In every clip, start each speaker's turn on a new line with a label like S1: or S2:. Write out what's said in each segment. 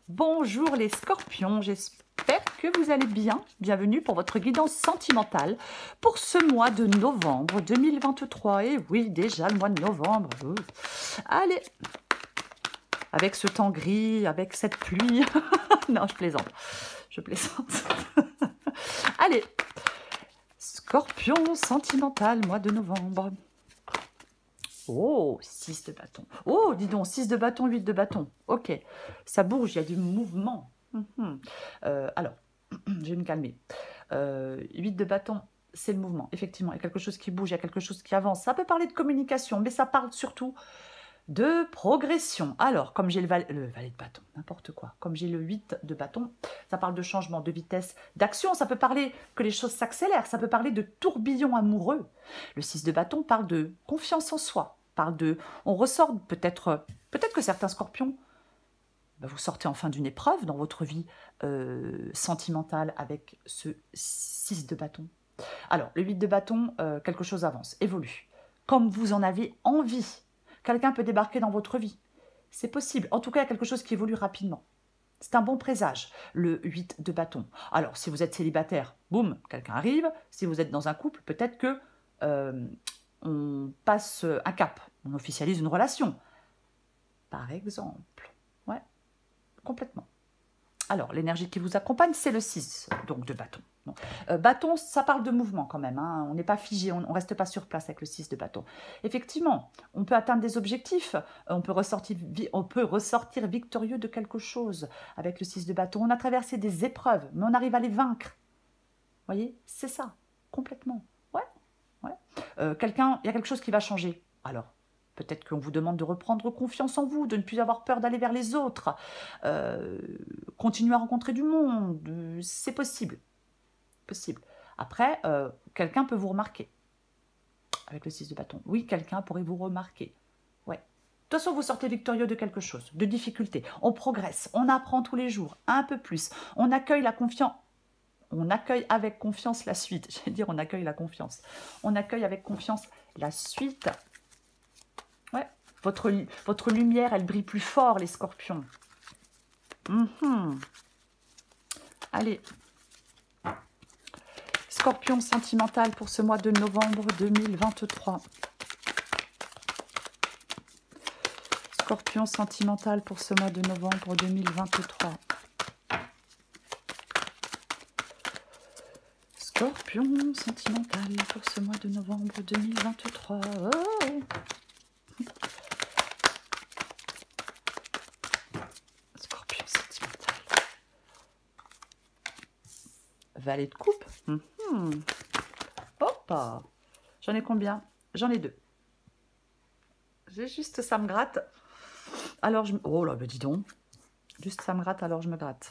S1: Bonjour les scorpions, j'espère que vous allez bien. Bienvenue pour votre guidance sentimentale pour ce mois de novembre 2023. Et oui, déjà le mois de novembre. Allez, avec ce temps gris, avec cette pluie. Non, je plaisante. Je plaisante. Allez, scorpion sentimental, mois de novembre. Oh, 6 de bâton. Oh, dis donc, 6 de bâton, 8 de bâton. Ok, ça bouge, il y a du mouvement. Alors, je vais me calmer. 8 de bâton, c'est le mouvement. Effectivement, il y a quelque chose qui bouge, il y a quelque chose qui avance. Ça peut parler de communication, mais ça parle surtout de progression. Alors, comme j'ai le valet de bâton, n'importe quoi. Comme j'ai le 8 de bâton, ça parle de changement, de vitesse, d'action. Ça peut parler que les choses s'accélèrent. Ça peut parler de tourbillon amoureux. Le 6 de bâton parle de confiance en soi. Parle de... On ressort peut-être que certains scorpions, vous sortez enfin d'une épreuve dans votre vie sentimentale avec ce 6 de bâton. Alors, le 8 de bâton, quelque chose avance, évolue. Comme vous en avez envie. Quelqu'un peut débarquer dans votre vie. C'est possible. En tout cas, il y a quelque chose qui évolue rapidement. C'est un bon présage, le 8 de bâton. Alors, si vous êtes célibataire, boum, quelqu'un arrive. Si vous êtes dans un couple, peut-être que on passe un cap. On officialise une relation. Par exemple. Ouais, complètement. Alors, l'énergie qui vous accompagne, c'est le 6, donc de bâton. Bâton, ça parle de mouvement quand même. Hein. On n'est pas figé, on ne reste pas sur place avec le 6 de bâton. Effectivement, on peut atteindre des objectifs, on peut ressortir victorieux de quelque chose avec le 6 de bâton. On a traversé des épreuves, mais on arrive à les vaincre. Vous voyez, c'est ça, complètement. Ouais, ouais. Il y a quelque chose qui va changer. Alors, peut-être qu'on vous demande de reprendre confiance en vous, de ne plus avoir peur d'aller vers les autres, continuer à rencontrer du monde, c'est possible. Après, quelqu'un peut vous remarquer avec le 6 de bâton. Oui, quelqu'un pourrait vous remarquer. Ouais. De toute façon, vous sortez victorieux de quelque chose, de difficulté. On progresse, on apprend tous les jours, un peu plus. On accueille la confiance. On accueille avec confiance la suite. Je vais dire, on accueille la confiance. On accueille avec confiance la suite. Ouais. Votre lumière, elle brille plus fort, les scorpions. Allez. Scorpion sentimental pour ce mois de novembre 2023. Scorpion sentimental pour ce mois de novembre 2023. Scorpion sentimental pour ce mois de novembre 2023. Oh. Scorpion sentimental. Valet de coupe. Hop. J'en ai combien? J'en ai 2. J'ai juste, ça me gratte. Alors, oh là, ben dis donc. Juste, ça me gratte, alors je me gratte.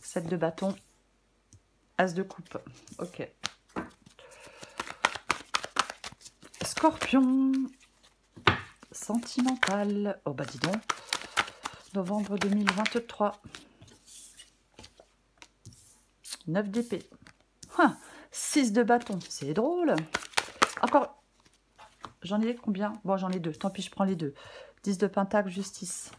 S1: 7 de bâton. As de coupe. Ok. Scorpion. Sentimental. Oh, bah dis donc. Novembre 2023. 9 d'épée. 6 de bâton. C'est drôle. Encore. J'en ai combien? Bon, j'en ai 2. Tant pis, je prends les 2. 10 de pentacle, justice.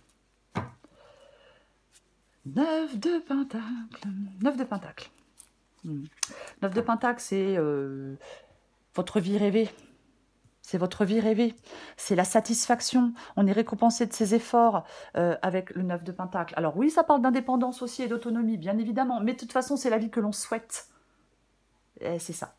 S1: 9 de pentacle. 9 de pentacle. 9 de pentacle, c'est votre vie rêvée. C'est votre vie rêvée. C'est la satisfaction. On est récompensé de ses efforts avec le 9 de pentacle. Alors oui, ça parle d'indépendance aussi et d'autonomie, bien évidemment. Mais de toute façon, c'est la vie que l'on souhaite. C'est ça.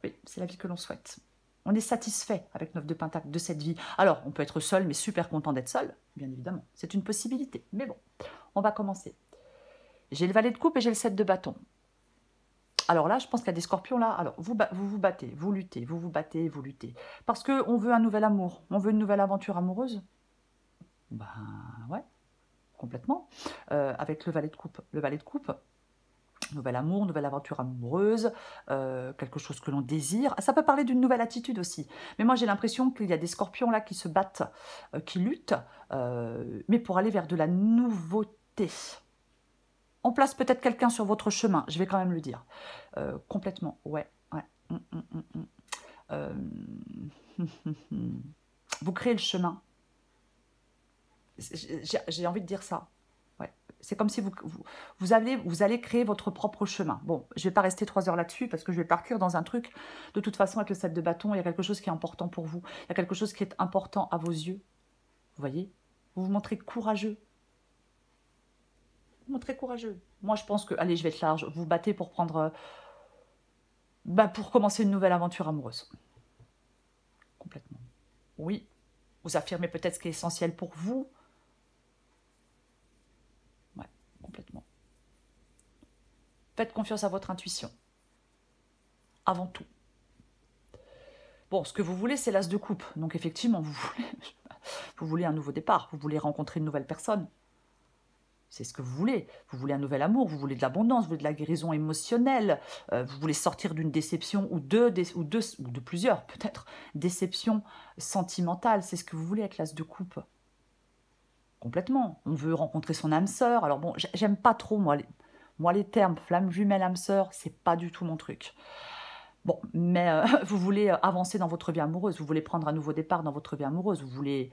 S1: Oui, c'est la vie que l'on souhaite. On est satisfait avec 9 de pentacle de cette vie. Alors, on peut être seul, mais super content d'être seul, bien évidemment. C'est une possibilité. Mais bon, on va commencer. J'ai le valet de coupe et j'ai le 7 de bâton. Alors là, je pense qu'il y a des scorpions là. Alors, vous vous battez, vous luttez, vous vous battez, vous luttez. Parce qu'on veut un nouvel amour. On veut une nouvelle aventure amoureuse. Ben, ouais, complètement. Avec le valet de coupe. Le valet de coupe, nouvel amour, nouvelle aventure amoureuse, quelque chose que l'on désire. Ça peut parler d'une nouvelle attitude aussi. Mais moi, j'ai l'impression qu'il y a des scorpions là qui se battent, qui luttent, mais pour aller vers de la nouveauté. On place peut-être quelqu'un sur votre chemin, je vais quand même le dire. Complètement, ouais. Vous créez le chemin. J'ai envie de dire ça. Ouais. C'est comme si vous allez créer votre propre chemin. Bon, je ne vais pas rester 3 heures là-dessus parce que je vais partir dans un truc. De toute façon, avec le 7 de bâton, il y a quelque chose qui est important pour vous. Il y a quelque chose qui est important à vos yeux. Vous voyez? Vous vous montrez courageux. Vous vous montrez courageux. Moi, je pense que... Allez, je vais être large. Vous vous battez pour prendre... pour commencer une nouvelle aventure amoureuse. Complètement. Oui. Vous affirmez peut-être ce qui est essentiel pour vous. Ouais, complètement. Faites confiance à votre intuition. Avant tout. Bon, ce que vous voulez, c'est l'as de coupe. Donc, effectivement, vous voulez un nouveau départ. Vous voulez rencontrer une nouvelle personne. C'est ce que vous voulez. Vous voulez un nouvel amour, vous voulez de l'abondance, vous voulez de la guérison émotionnelle, vous voulez sortir d'une déception ou de plusieurs, peut-être, déceptions sentimentales. C'est ce que vous voulez avec l'as de coupe. Complètement. On veut rencontrer son âme sœur. Alors bon, j'aime pas trop, moi, les termes flamme jumelle, âme sœur, c'est pas du tout mon truc. Bon, mais vous voulez avancer dans votre vie amoureuse, vous voulez prendre un nouveau départ dans votre vie amoureuse, vous voulez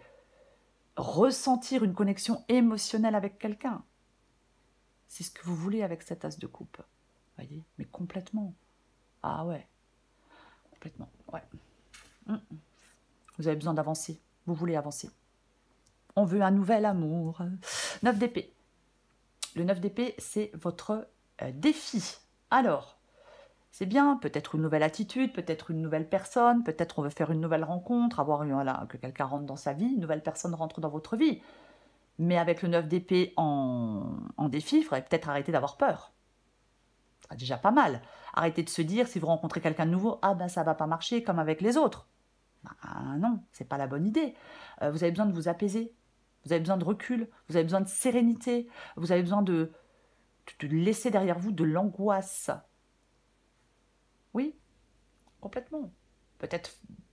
S1: ressentir une connexion émotionnelle avec quelqu'un. C'est ce que vous voulez avec cet as de coupe. Voyez? Mais complètement. Ah ouais. Complètement. Ouais. Vous avez besoin d'avancer. Vous voulez avancer. On veut un nouvel amour. 9 d'épée. Le 9 d'épée, c'est votre défi. Alors, c'est bien, peut-être une nouvelle attitude, peut-être une nouvelle personne, peut-être on veut faire une nouvelle rencontre, voilà, que quelqu'un rentre dans sa vie, une nouvelle personne rentre dans votre vie. Mais avec le 9 d'épée en défi, il faudrait peut-être arrêter d'avoir peur. C'est déjà pas mal. Arrêtez de se dire, si vous rencontrez quelqu'un de nouveau, ah ben ça va pas marcher comme avec les autres. Ben, non, c'est pas la bonne idée. Vous avez besoin de vous apaiser. Vous avez besoin de recul. Vous avez besoin de sérénité. Vous avez besoin de laisser derrière vous de l'angoisse. Oui, complètement. Peut-être,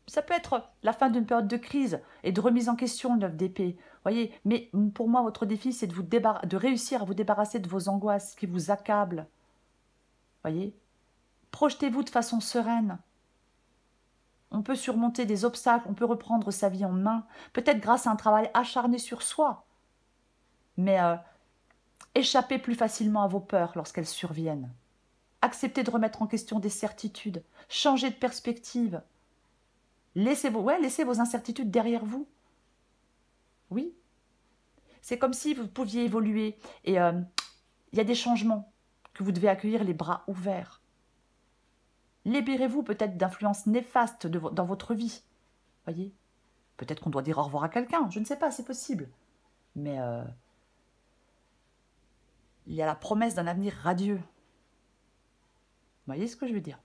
S1: ça peut être la fin d'une période de crise et de remise en question, le 9 d'épée. Voyez, mais pour moi, votre défi, c'est de réussir à vous débarrasser de vos angoisses qui vous accablent. Voyez, projetez-vous de façon sereine. On peut surmonter des obstacles, on peut reprendre sa vie en main, peut-être grâce à un travail acharné sur soi. Mais échappez plus facilement à vos peurs lorsqu'elles surviennent. Acceptez de remettre en question des certitudes, changez de perspective. Laissez vos incertitudes derrière vous. Oui. C'est comme si vous pouviez évoluer et il y a des changements que vous devez accueillir les bras ouverts. Libérez-vous peut-être d'influences néfastes dans votre vie. Voyez? Peut-être qu'on doit dire au revoir à quelqu'un, je ne sais pas, c'est possible. Mais il y a la promesse d'un avenir radieux. Vous voyez ce que je veux dire?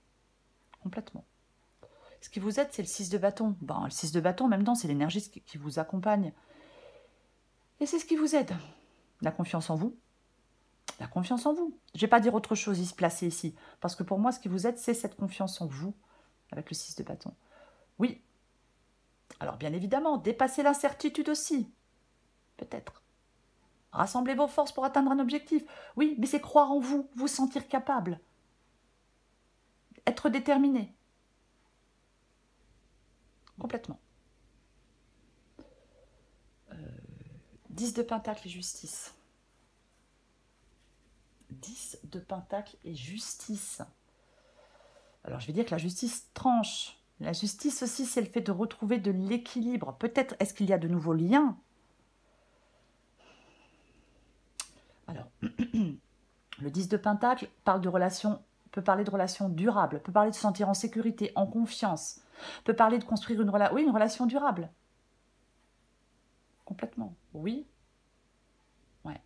S1: Complètement. Ce qui vous aide, c'est le 6 de bâton. Ben, le 6 de bâton, en même temps, c'est l'énergie qui vous accompagne. Et c'est ce qui vous aide. La confiance en vous. La confiance en vous. Je ne vais pas dire autre chose, il se placer ici. Parce que pour moi, ce qui vous aide, c'est cette confiance en vous, avec le 6 de bâton. Oui. Alors, bien évidemment, dépassez l'incertitude aussi. Peut-être. Rassemblez vos forces pour atteindre un objectif. Oui, mais c'est croire en vous, vous sentir capable. Être déterminé. Complètement. 10 de pentacle et justice. 10 de pentacle et justice. Alors, je vais dire que la justice tranche. La justice aussi, c'est le fait de retrouver de l'équilibre. Peut-être, est-ce qu'il y a de nouveaux liens? Alors, le 10 de pentacle parle de relations, peut parler de relations durables, peut parler de se sentir en sécurité, en confiance, peut parler de construire une relation durable. Complètement, oui. Ouais.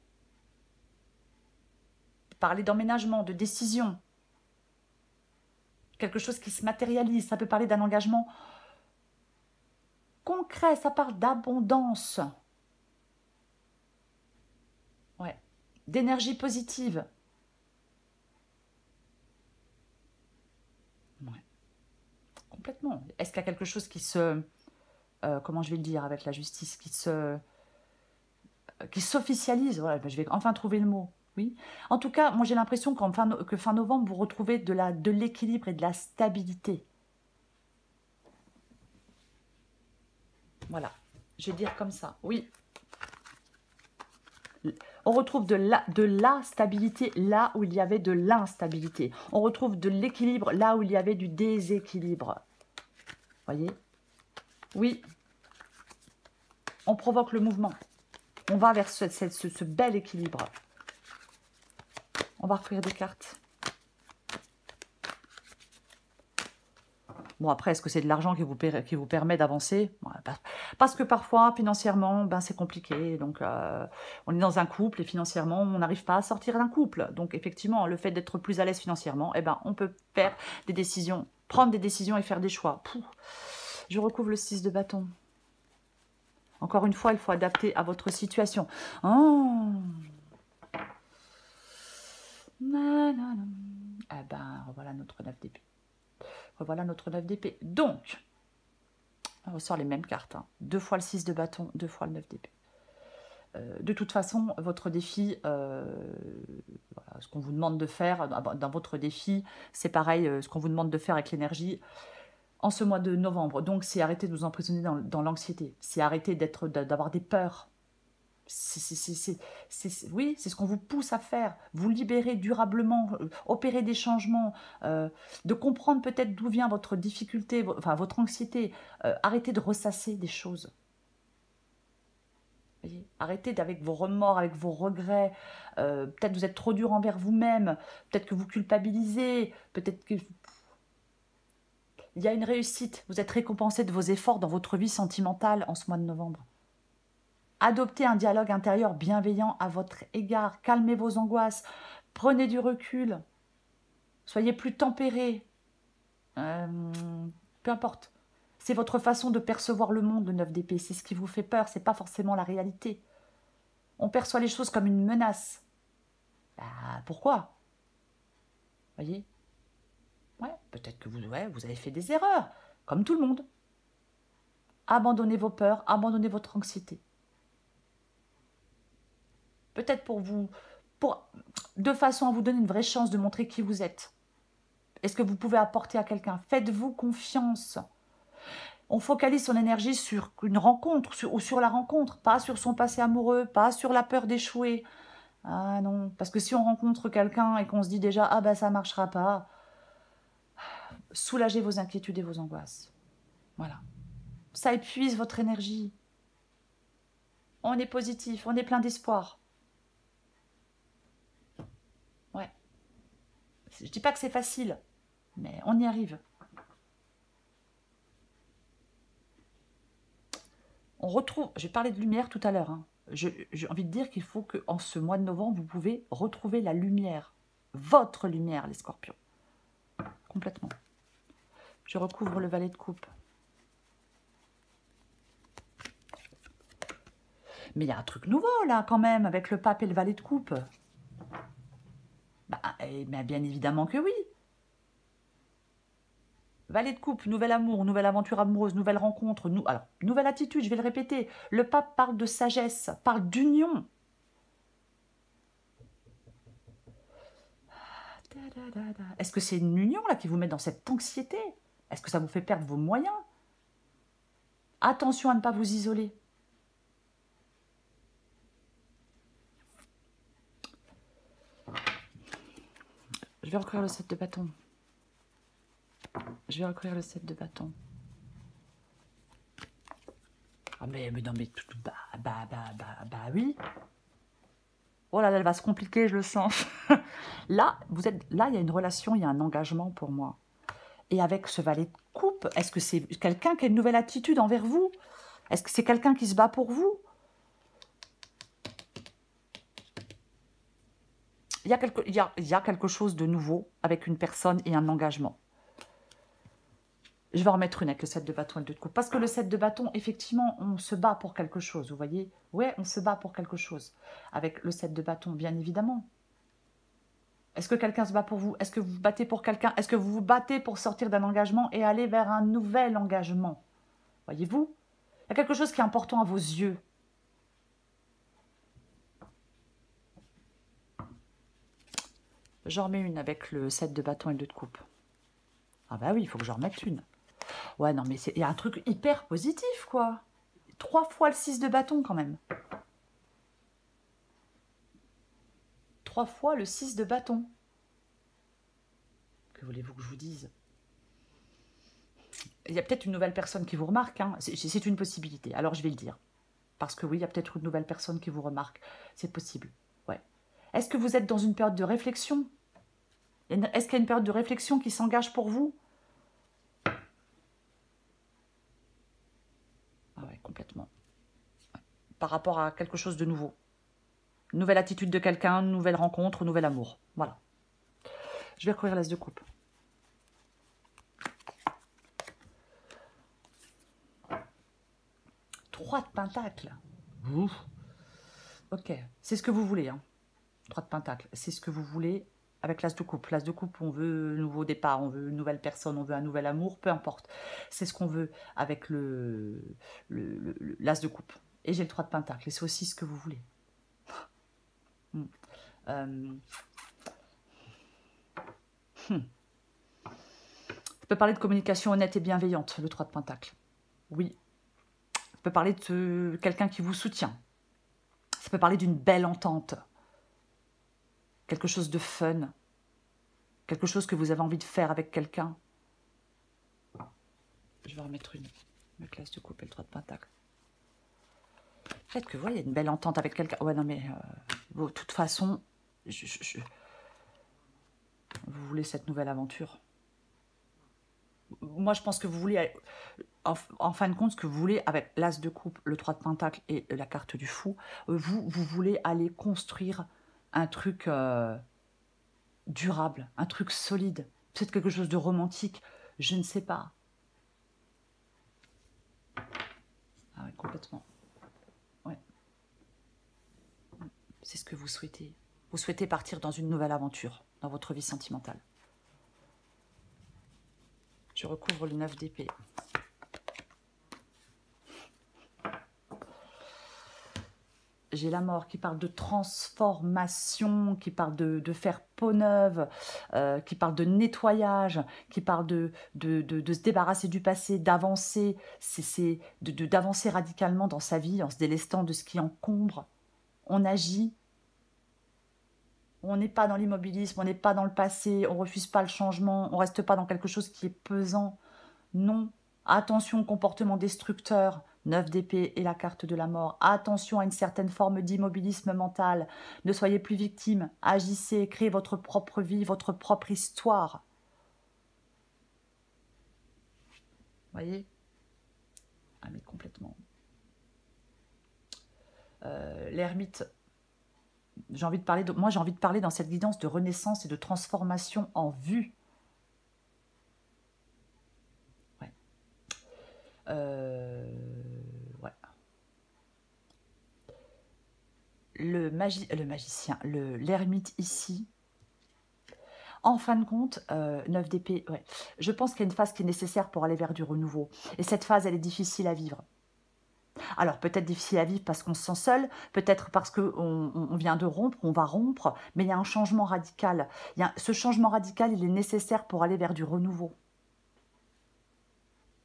S1: Parler d'emménagement, de décision. Quelque chose qui se matérialise, ça peut parler d'un engagement concret, ça parle d'abondance. Ouais. D'énergie positive. Ouais. Complètement. Est-ce qu'il y a quelque chose qui se... comment je vais le dire avec la justice, qui s'officialise, voilà, je vais enfin trouver le mot, oui. En tout cas, moi j'ai l'impression que fin novembre, vous retrouvez de l'équilibre et de la stabilité. Voilà, je vais dire comme ça, oui. On retrouve de la stabilité là où il y avait de l'instabilité. On retrouve de l'équilibre là où il y avait du déséquilibre. Voyez? Oui. On provoque le mouvement. On va vers ce bel équilibre. On va recueillir des cartes. Bon, après, est-ce que c'est de l'argent qui vous permet d'avancer? Parce que parfois, financièrement, ben, c'est compliqué. Donc, on est dans un couple et financièrement, on n'arrive pas à sortir d'un couple. Donc, effectivement, le fait d'être plus à l'aise financièrement, eh ben, on peut faire des décisions, prendre des décisions et faire des choix. Pouf. Je recouvre le 6 de bâton. Encore une fois, il faut adapter à votre situation. Oh. Eh ben, voilà notre 9 d'épée. Voilà notre 9 d'épée. Donc, on ressort les mêmes cartes. Hein. 2 fois le 6 de bâton, 2 fois le 9 d'épée. De toute façon, votre défi, voilà, ce qu'on vous demande de faire dans votre défi, c'est pareil, ce qu'on vous demande de faire avec l'énergie en ce mois de novembre. Donc, c'est arrêter de vous emprisonner dans l'anxiété. C'est arrêter d'avoir des peurs. Oui, c'est ce qu'on vous pousse à faire. Vous libérer durablement, opérer des changements, de comprendre peut-être d'où vient votre difficulté, enfin votre anxiété. Arrêtez de ressasser des choses. Voyez, arrêtez avec vos remords, avec vos regrets. Peut-être vous êtes trop dur envers vous-même. Peut-être que vous culpabilisez. Peut-être que... Il y a une réussite. Vous êtes récompensé de vos efforts dans votre vie sentimentale en ce mois de novembre. Adoptez un dialogue intérieur bienveillant à votre égard. Calmez vos angoisses. Prenez du recul. Soyez plus tempéré. Peu importe. C'est votre façon de percevoir le monde, le 9 d'épée. C'est ce qui vous fait peur. Ce n'est pas forcément la réalité. On perçoit les choses comme une menace. Bah, pourquoi? Voyez? Ouais, peut-être que vous avez fait des erreurs. Comme tout le monde. Abandonnez vos peurs. Abandonnez votre anxiété. Peut-être de façon à vous donner une vraie chance de montrer qui vous êtes. Est-ce que vous pouvez apporter à quelqu'un? Faites-vous confiance. On focalise son énergie sur une rencontre ou sur la rencontre, pas sur son passé amoureux, pas sur la peur d'échouer. Ah non, parce que si on rencontre quelqu'un et qu'on se dit déjà « Ah ben ça ne marchera pas », soulagez vos inquiétudes et vos angoisses. Voilà. Ça épuise votre énergie. On est positif, on est plein d'espoir. Ouais. Je ne dis pas que c'est facile, mais on y arrive. On retrouve, j'ai parlé de lumière tout à l'heure, hein. J'ai envie de dire qu'il faut qu'en ce mois de novembre, vous pouvez retrouver la lumière. Votre lumière, les scorpions. Complètement. Je recouvre le valet de coupe. Mais il y a un truc nouveau, là, quand même, avec le pape et le valet de coupe. Bah, bien évidemment que oui. Valet de coupe, nouvel amour, nouvelle aventure amoureuse, nouvelle rencontre, alors, nouvelle attitude, je vais le répéter. Le pape parle de sagesse, parle d'union. Est-ce que c'est une union là qui vous met dans cette anxiété? Est-ce que ça vous fait perdre vos moyens? Attention à ne pas vous isoler. Je vais recouvrir le 7 de bâton. Je vais recouvrir le 7 de bâton. Ah mais non mais oui. Oh là là, elle va se compliquer, je le sens. Là, il y a une relation, il y a un engagement pour moi. Et avec ce valet de coupe, est-ce que c'est quelqu'un qui a une nouvelle attitude envers vous? Est-ce que c'est quelqu'un qui se bat pour vous? Il y a quelque chose de nouveau avec une personne et un engagement. Je vais en remettre une avec le 7 de bâton et le 2 de coupe. Parce que le 7 de bâton, effectivement, on se bat pour quelque chose, vous voyez? Ouais, on se bat pour quelque chose. Avec le 7 de bâton, bien évidemment. Est-ce que quelqu'un se bat pour vous? Est-ce que vous vous battez pour quelqu'un? Est-ce que vous vous battez pour sortir d'un engagement et aller vers un nouvel engagement? Voyez-vous? Il y a quelque chose qui est important à vos yeux. J'en remets une avec le 7 de bâton et le 2 de coupe. Ah bah oui, il faut que j'en remette une. Ouais, non, mais il y a un truc hyper positif, quoi. 3 fois le 6 de bâton, quand même. 3 fois le 6 de bâton. Que voulez-vous que je vous dise? Il y a peut-être une nouvelle personne qui vous remarque, hein. C'est une possibilité, alors je vais le dire. Parce que oui, il y a peut-être une nouvelle personne qui vous remarque, c'est possible. Ouais. Est-ce que vous êtes dans une période de réflexion? Est-ce qu'il y a une période de réflexion qui s'engage pour vous? Ah ouais, complètement. Ouais. Par rapport à quelque chose de nouveau. Nouvelle attitude de quelqu'un, nouvelle rencontre, nouvel amour. Voilà. Je vais recouvrir l'as de coupe. Trois de pentacle. Ouf. Ok, c'est ce que vous voulez. Hein. 3 de pentacle, c'est ce que vous voulez avec l'as de coupe. L'as de coupe, on veut un nouveau départ, on veut une nouvelle personne, on veut un nouvel amour, peu importe. C'est ce qu'on veut avec l'as de coupe. Et j'ai le 3 de pentacle, et c'est aussi ce que vous voulez. Ça peut parler de communication honnête et bienveillante, le 3 de pentacle. Oui. Ça peut parler de quelqu'un qui vous soutient. Ça peut parler d'une belle entente. Quelque chose de fun. Quelque chose que vous avez envie de faire avec quelqu'un. Je vais remettre une classe de coupe et le 3 de pentacle. Peut-être que, il y a une belle entente avec quelqu'un. Ouais, non, mais de toute façon, vous voulez cette nouvelle aventure. Moi, je pense que vous voulez, en fin de compte, ce que vous voulez avec l'as de coupe, le 3 de pentacle et la carte du fou, vous voulez aller construire un truc durable, un truc solide, peut-être quelque chose de romantique, je ne sais pas. Ah ouais, complètement. Ouais. C'est ce que vous souhaitez. Vous souhaitez partir dans une nouvelle aventure, dans votre vie sentimentale. Je recouvre le 9 d'épée. J'ai la mort qui parle de transformation, qui parle de faire peau neuve, qui parle de nettoyage, qui parle de se débarrasser du passé, d'avancer, d'avancer radicalement dans sa vie en se délestant de ce qui encombre. On agit. On n'est pas dans l'immobilisme, on n'est pas dans le passé, on ne refuse pas le changement, on ne reste pas dans quelque chose qui est pesant. Non. Attention au comportement destructeur, 9 d'épée et la carte de la mort. Attention à une certaine forme d'immobilisme mental. Ne soyez plus victime. Agissez, créez votre propre vie, votre propre histoire. Voyez? Ah mais complètement. L'ermite, j'ai envie de parler, moi j'ai envie de parler dans cette guidance de renaissance et de transformation en vue. Ouais. Ouais. Magicien, l'ermite ici, en fin de compte, 9 d'épée, ouais. Je pense qu'il y a une phase qui est nécessaire pour aller vers du renouveau. Et cette phase, elle est difficile à vivre. Alors, peut-être difficile à vivre parce qu'on se sent seul, peut-être parce qu'on vient de rompre, on va rompre, mais il y a un changement radical. Ce changement radical, il est nécessaire pour aller vers du renouveau.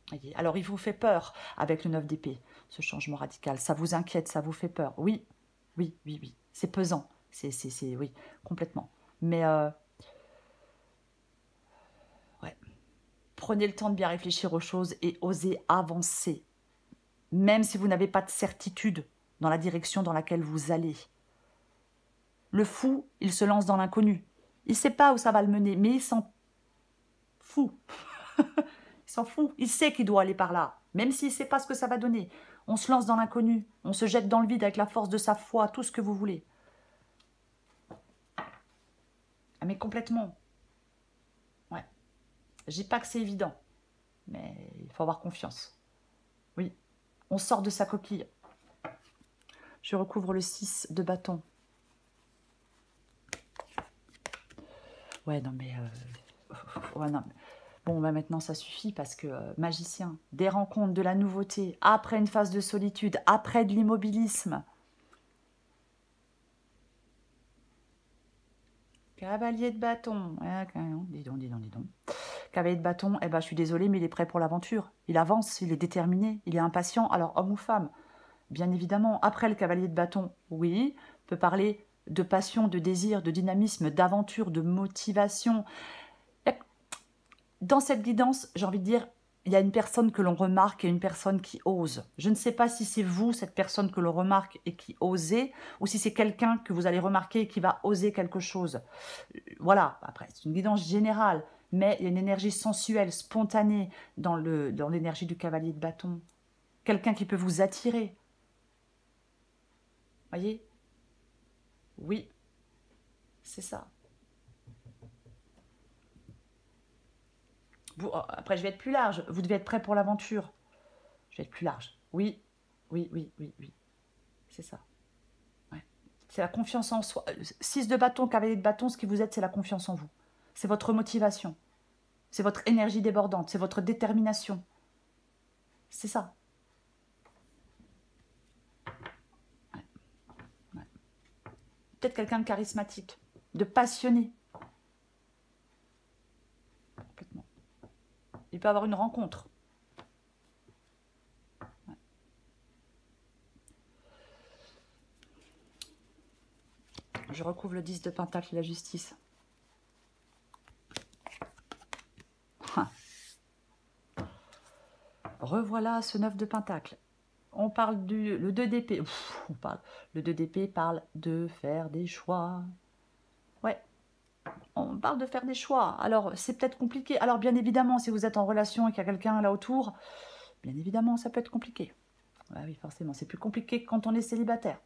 S1: Voyez. Alors, il vous fait peur avec le 9 d'épée, ce changement radical. Ça vous inquiète, ça vous fait peur. Oui, oui, oui, oui. C'est pesant. Oui, complètement. Mais, ouais. Prenez le temps de bien réfléchir aux choses et osez avancer. Même si vous n'avez pas de certitude dans la direction dans laquelle vous allez. Le fou, il se lance dans l'inconnu. Il ne sait pas où ça va le mener, mais il s'en fout. Il s'en fout. Il sait qu'il doit aller par là, même s'il ne sait pas ce que ça va donner. On se lance dans l'inconnu. On se jette dans le vide avec la force de sa foi, tout ce que vous voulez. Ah, mais complètement. Ouais. Je dis pas que c'est évident, mais il faut avoir confiance. Oui. On sort de sa coquille. Je recouvre le 6 de bâton. Ouais, non, mais... ouais, non, mais... Bon, bah maintenant, ça suffit parce que magicien, des rencontres, de la nouveauté, après une phase de solitude, après de l'immobilisme. Cavalier de bâton. Dis donc, dis donc, dis donc. Cavalier de bâton, eh ben, je suis désolée, mais il est prêt pour l'aventure. Il avance, il est déterminé, il est impatient. Alors, homme ou femme, bien évidemment. Après, le cavalier de bâton, oui, peut parler de passion, de désir, de dynamisme, d'aventure, de motivation. Dans cette guidance, j'ai envie de dire, il y a une personne que l'on remarque et une personne qui ose. Je ne sais pas si c'est vous, cette personne que l'on remarque et qui osez, ou si c'est quelqu'un que vous allez remarquer et qui va oser quelque chose. Voilà, après, c'est une guidance générale, mais il y a une énergie sensuelle, spontanée dans l'énergie du cavalier de bâton. Quelqu'un qui peut vous attirer. Voyez? Oui, c'est ça. Après, je vais être plus large. Vous devez être prêt pour l'aventure. Je vais être plus large. Oui, oui, oui, oui, oui. C'est ça. Ouais. C'est la confiance en soi. 6 de bâton, cavalier de bâton, ce qui vous aide, c'est la confiance en vous. C'est votre motivation. C'est votre énergie débordante. C'est votre détermination. C'est ça. Ouais. Ouais. Peut-être quelqu'un de charismatique, de passionné. Complètement. Il peut avoir une rencontre. Ouais. Je recouvre le 10 de Pentacle et la justice. Revoilà ce 9 de Pentacle. On parle le 2 d'épée. Le 2 d'épée parle de faire des choix. Ouais, on parle de faire des choix. Alors, c'est peut-être compliqué. Alors, bien évidemment, si vous êtes en relation et qu'il y a quelqu'un là autour, bien évidemment, ça peut être compliqué. Ah oui, forcément, c'est plus compliqué que quand on est célibataire.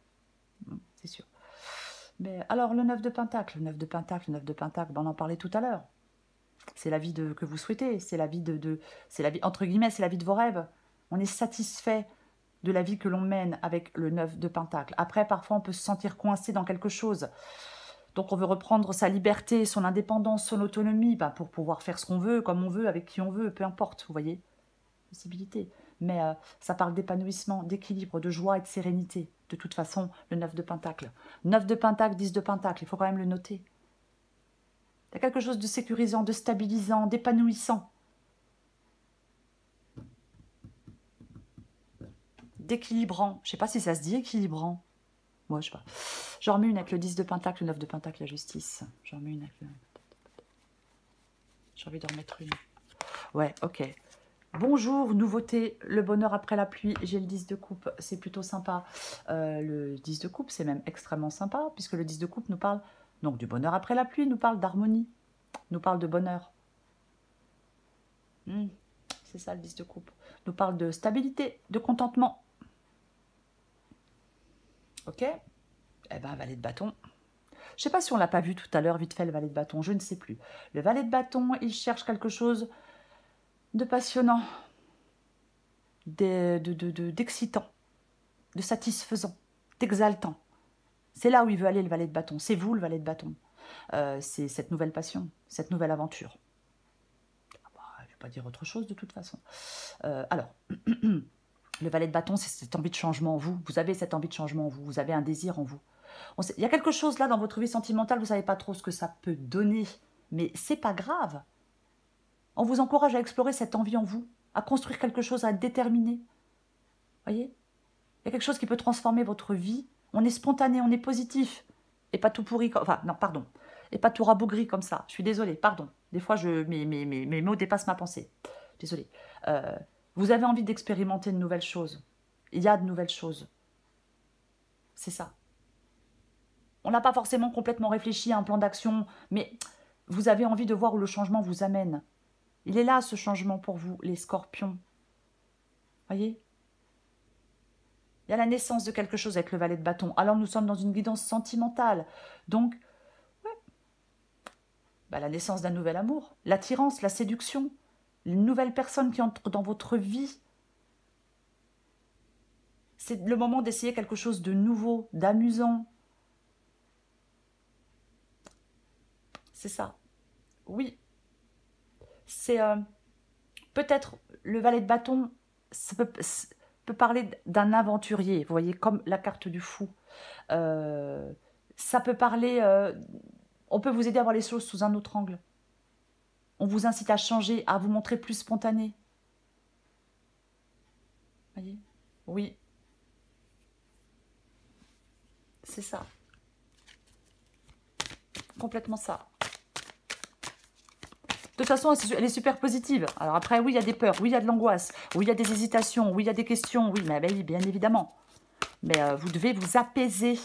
S1: C'est sûr. Mais alors, le 9 de Pentacle, le 9 de Pentacle, le 9 de Pentacle, on en parlait tout à l'heure. C'est la vie que vous souhaitez, c'est la vie c'est la vie, entre guillemets, c'est la vie de vos rêves. On est satisfait de la vie que l'on mène avec le 9 de Pentacle. Après, parfois, on peut se sentir coincé dans quelque chose. Donc, on veut reprendre sa liberté, son indépendance, son autonomie, pour pouvoir faire ce qu'on veut, comme on veut, avec qui on veut, peu importe, vous voyez. Possibilité. Mais ça parle d'épanouissement, d'équilibre, de joie et de sérénité. De toute façon, le 9 de Pentacle. 9 de Pentacle, 10 de Pentacle, il faut quand même le noter. Il y a quelque chose de sécurisant, de stabilisant, d'épanouissant. D'équilibrant. Je ne sais pas si ça se dit équilibrant. Moi, je sais pas. J'en remets une avec le 10 de Pentacle, le 9 de Pentacle, la justice. J'en remets une avec le... J'ai envie d'en remettre une. Ouais, ok. Bonjour, nouveauté, le bonheur après la pluie. J'ai le 10 de coupe, c'est plutôt sympa. Le 10 de coupe, c'est même extrêmement sympa, puisque le 10 de coupe nous parle donc du bonheur après la pluie, nous parle d'harmonie, nous parle de bonheur. C'est ça le 10 de coupe. Nous parle de stabilité, de contentement. Ok. Eh ben, valet de bâton. Je ne sais pas si on ne l'a pas vu tout à l'heure, vite fait, le valet de bâton, je ne sais plus. Le valet de bâton, il cherche quelque chose de passionnant, d'excitant, de satisfaisant, d'exaltant. C'est là où il veut aller, le valet de bâton. C'est vous, le valet de bâton. C'est cette nouvelle passion, cette nouvelle aventure. Je ne vais pas dire autre chose de toute façon. Alors, le valet de bâton, c'est cette envie de changement en vous. Vous avez cette envie de changement en vous. Vous avez un désir en vous. Il y a quelque chose là dans votre vie sentimentale, vous ne savez pas trop ce que ça peut donner. Mais c'est pas grave. On vous encourage à explorer cette envie en vous, à construire quelque chose, à être déterminé. Voyez? Il y a quelque chose qui peut transformer votre vie. On est spontané, on est positif. Et pas tout pourri, enfin, non, pardon. Et pas tout rabougri comme ça. Je suis désolée, pardon. Des fois, mes mots dépassent ma pensée. Désolée. Vous avez envie d'expérimenter de nouvelles choses. Il y a de nouvelles choses. C'est ça. On n'a pas forcément complètement réfléchi à un plan d'action, mais vous avez envie de voir où le changement vous amène. Il est là, ce changement pour vous, les scorpions. Voyez? Il y a la naissance de quelque chose avec le valet de bâton. Alors, nous sommes dans une guidance sentimentale. Donc, ouais, la naissance d'un nouvel amour, l'attirance, la séduction, une nouvelle personne qui entre dans votre vie. C'est le moment d'essayer quelque chose de nouveau, d'amusant. C'est ça. Oui. C'est peut-être le valet de bâton, ça peut parler d'un aventurier, vous voyez, comme la carte du fou. Ça peut parler, on peut vous aider à voir les choses sous un autre angle. On vous incite à changer, à vous montrer plus spontané. Voyez? Oui. C'est ça. complètement ça. De toute façon, elle est super positive. Alors après, oui, il y a des peurs, oui, il y a de l'angoisse, oui, il y a des hésitations, oui, il y a des questions, oui, mais oui, bien évidemment. Mais vous devez vous apaiser.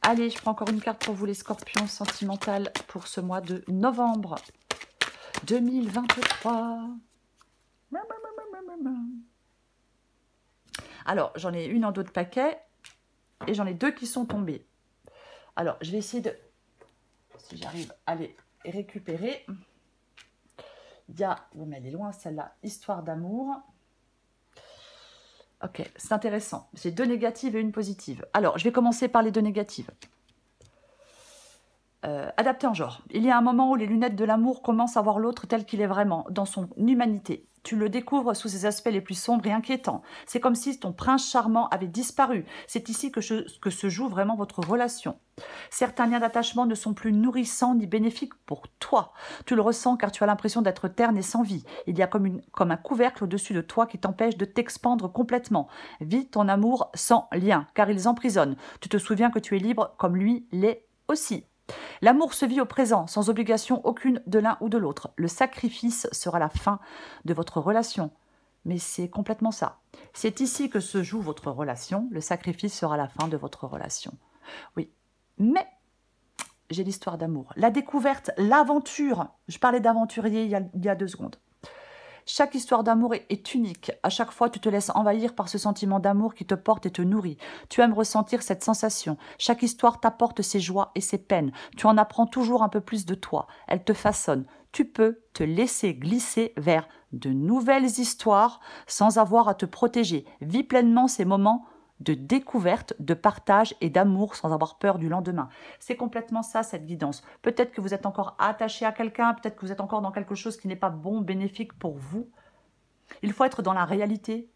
S1: Allez, je prends encore une carte pour vous, les scorpions, sentimentales pour ce mois de novembre 2023. Alors, j'en ai une en dos de paquet et j'en ai deux qui sont tombées. Alors, je vais essayer de... Si j'arrive à les récupérer. Il y a... Bon, mais elle est loin, celle-là. Histoire d'amour. Ok, c'est intéressant. J'ai deux négatives et une positive. Alors, je vais commencer par les deux négatives. Adapté en genre. Il y a un moment où les lunettes de l'amour commencent à voir l'autre tel qu'il est vraiment, dans son humanité. Tu le découvres sous ses aspects les plus sombres et inquiétants. C'est comme si ton prince charmant avait disparu. C'est ici que se joue vraiment votre relation. Certains liens d'attachement ne sont plus nourrissants ni bénéfiques pour toi. Tu le ressens car tu as l'impression d'être terne et sans vie. Il y a comme un couvercle au-dessus de toi qui t'empêche de t'expandre complètement. Vis ton amour sans lien, car ils emprisonnent. Tu te souviens que tu es libre comme lui l'est aussi. L'amour se vit au présent, sans obligation aucune de l'un ou de l'autre. Le sacrifice sera la fin de votre relation. Mais c'est complètement ça. C'est ici que se joue votre relation. Le sacrifice sera la fin de votre relation. Oui, mais j'ai l'histoire d'amour. La découverte, l'aventure. Je parlais d'aventurier il y a 2 secondes. Chaque histoire d'amour est unique. À chaque fois, tu te laisses envahir par ce sentiment d'amour qui te porte et te nourrit. Tu aimes ressentir cette sensation. Chaque histoire t'apporte ses joies et ses peines. Tu en apprends toujours un peu plus de toi. Elle te façonne. Tu peux te laisser glisser vers de nouvelles histoires sans avoir à te protéger. Vis pleinement ces moments de découverte, de partage et d'amour sans avoir peur du lendemain. C'est complètement ça, cette guidance. Peut-être que vous êtes encore attaché à quelqu'un, peut-être que vous êtes encore dans quelque chose qui n'est pas bon, bénéfique pour vous. Il faut être dans la réalité.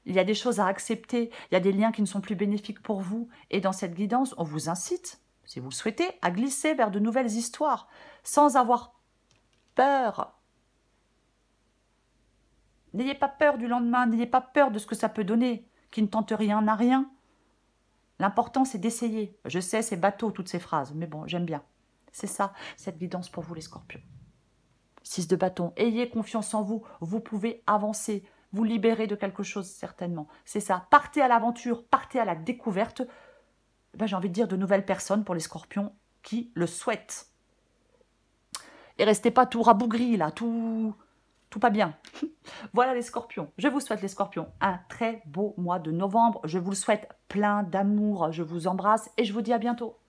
S1: Il y a des choses à accepter, il y a des liens qui ne sont plus bénéfiques pour vous. Et dans cette guidance, on vous incite, si vous le souhaitez, à glisser vers de nouvelles histoires, sans avoir peur. N'ayez pas peur du lendemain, n'ayez pas peur de ce que ça peut donner. Qui ne tente rien n'a rien. L'important, c'est d'essayer. Je sais, c'est bateau, toutes ces phrases, mais bon, j'aime bien. C'est ça, cette guidance pour vous, les scorpions. 6 de bâton. Ayez confiance en vous. Vous pouvez avancer, vous libérer de quelque chose, certainement. C'est ça. Partez à l'aventure, partez à la découverte. Ben, j'ai envie de dire de nouvelles personnes pour les scorpions qui le souhaitent. Et restez pas tout rabougris, là, tout pas bien. Voilà les scorpions. Je vous souhaite, les scorpions, un très beau mois de novembre. Je vous le souhaite plein d'amour. Je vous embrasse et je vous dis à bientôt.